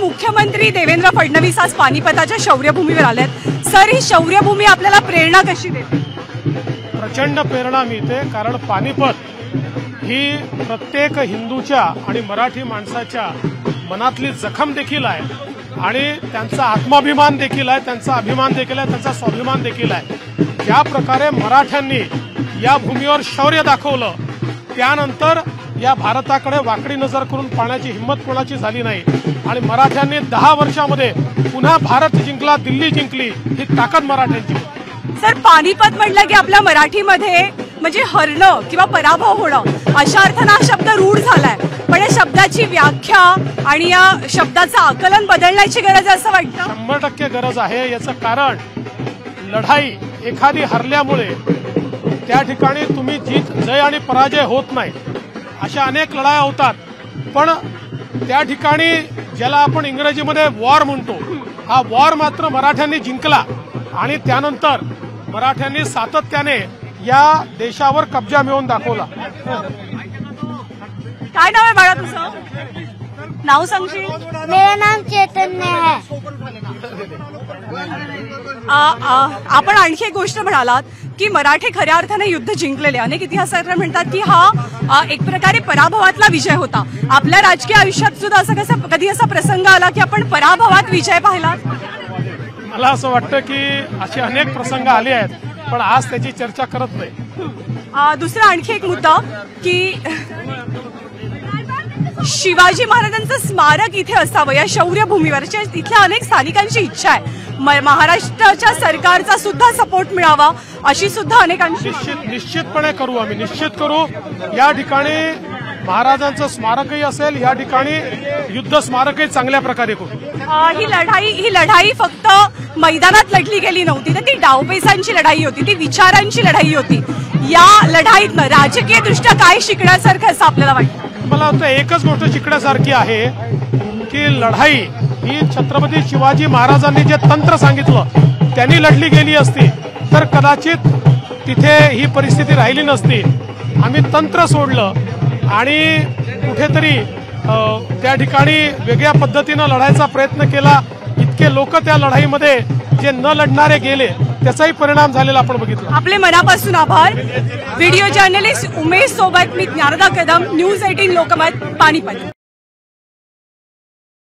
मुख्यमंत्री देवेंद्र फडणवीस आज पानिपताच्या शौर्यभूमीवर आलेत। सर, ही शौर्यभूमी आपल्याला प्रेरणा कशी देते? प्रचंड प्रेरणा मिळते, कारण पानिपत ही प्रत्येक हिंदूच्या आणि मराठी माणसाच्या मनातली जखम देखील आहे आणि त्यांचा आत्माभिमान देखील आहे, त्यांचा अभिमान देखील आहे, त्यांचा स्वाभिमान देखील आहे। ज्या प्रकारे मराठ्यांनी या भूमीवर शौर्य दाखवलं, त्यानंतर या भारताकडे वाकडी नजर करून पाहण्याची हिंमत कोणाची झाली नाही आणि मराठ्यांनी 10 वर्षामध्ये पुन्हा भारत जिंकला, दिल्ली जिंकली, ही ताकद मराठ्यांची होती। सर, पानिपत म्हटलं की आपल्या मराठीमध्ये म्हणजे हरणं किंवा पराभव होणं अशा अर्थानं हा शब्द रूढ झालाय, पण या शब्दाची व्याख्या आणि या शब्दाचं आकलन बदलण्याची गरज आहे असं वाटतं? 100% गरज आहे। याचं कारण लढाई एखादी हरल्यामुळे त्या ठिकाणी तुम्ही जय आणि पराजय होत नाही। अशा अनेक लढाया होतात, पण त्या ठिकाणी ज्याला आपण इंग्रजीमध्ये वॉर म्हणतो, हा वॉर मात्र मराठ्यांनी जिंकला आणि त्यानंतर मराठ्यांनी सातत्याने या देशावर कब्जा मिळवून दाखवला। काय नाव आहे बाळा तुझं? नाव सांगशील? मेरा नाम चैतन्य है। आपण आणखी एक गोष्ट म्हणालात की मराठे खऱ्या अर्थाने युद्ध जिंकलेले। अनेक इतिहासकार म्हणतात की हा एक प्रकारे पराभवातला विजय होता। आपल्या राजकीय आयुष्यात सुद्धा असं कधी असा प्रसंग आला की आपण पराभवात विजय पाहिला? मला असं वाटतं की असे अनेक प्रसंग आले आहेत, पण आज त्याची चर्चा करत नाही। दुसरा आणखी एक मुद्दा की शिवाजी महाराजांचं स्मारक इथे असावं या शौर्यभूमीवर, इथल्या अनेक स्थानिकांची इच्छा आहे। महाराष्ट्राच्या सरकारचा सुद्धा सपोर्ट मिळावा अशी सुद्धा अनेकांची। निश्चितपणे करू, आम्ही निश्चित करू। या ठिकाणी महाराजांचं स्मारकही असेल, या ठिकाणी युद्ध स्मारकही चांगल्या प्रकारे करू। ही लढाई फक्त मैदानात लढली गेली नव्हती, तर ती डावपेचांची लढाई होती, ती विचारांची लढाई होती। या लढाईतनं राजकीय दृष्ट्या काय शिकण्यासारखं असं आपल्याला वाटतं? मला वाटतं एकच गोष्ट शिकण्यासारखी आहे की लढाई ही छत्रपती शिवाजी महाराजांनी जे तंत्र सांगितलं त्यांनी लढली गेली असती तर कदाचित तिथे ही परिस्थिती राहिली नसती। आम्ही तंत्र सोडलं आणि कुठेतरी त्या ठिकाणी वेगळ्या पद्धतीनं लढायचा प्रयत्न केला। इतके लोक त्या लढाईमध्ये जे न लढणारे गेले, त्याचाही परिणाम झालेला आपण बघितलं। आपले मनापासून आभार। व्हिडिओ जर्नलिस्ट उमेश सोबत मी ज्ञानदा कदम, न्यूज 18 लोकमत, पानिपत।